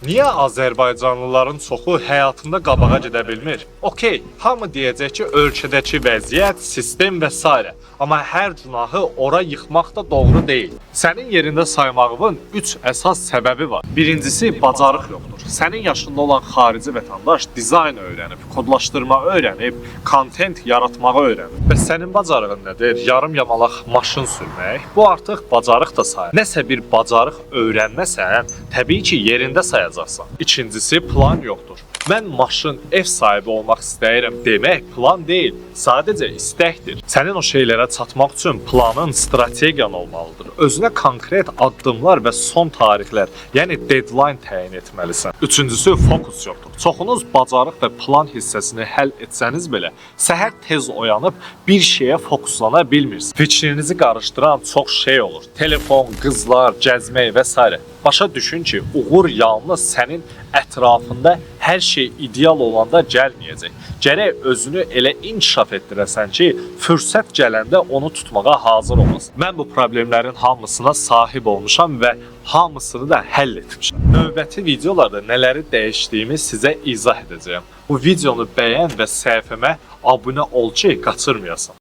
Niyə Azərbaycanlıların çoxu həyatında qabağa gedə bilmir? Okey, hamı deyəcək ki, ölkədəki vəziyyət, sistem və s. Amma hər günahı ora yıxmaq da doğru deyil. Sənin yerində saymağımın 3 əsas səbəbi var. Birincisi, bacarıq yoxdur. Sənin yaşında olan xarici vətəndaş dizayn öyrənib, kodlaşdırma öyrənib, kontent yaratmağı öyrənib. Və sənin bacarığın nədir? Yarım yamalaq maşın sürmək. Bu artıq bacarıq da sayılır. Nəsə bir bacarıq öyrənməsən, təbii ki, yerində sayacaqsan. İkincisi, plan yoxdur. Mən maşın, ev sahibi olmaq istəyirəm demək plan deyil, sadəcə istəkdir. Sənin o şeylərə çatmaq üçün planın, strategiyan olmalıdır. Özünə konkret addımlar və son tarixlər, yəni deadline təyin etməlisən. Üçüncüsü, fokus yoxdur. Çoxunuz bacarıq və plan hissəsini həll etsəniz belə, səhər tez oyanıb bir şeyə fokuslana bilmirsiniz. Fikrinizi qarışdıran çox şey olur. Telefon, qızlar, gəzmək və s. Başa düşün ki, uğur yalnız sənin ətrafında hər şey ideal olanda gəlməyəcək. Gərək özünü elə inkişaf etdirəsən ki, fürsət gələndə onu tutmağa hazır olasın. Mən bu problemlərin hamısına sahib olmuşam və hamısını da həll etmişəm. Növbəti videolarda nələri dəyişdiyimi sizə izah edəcəyəm. Bu videonu bəyən və səhifəmə abunə ol ki, qaçırmayasan.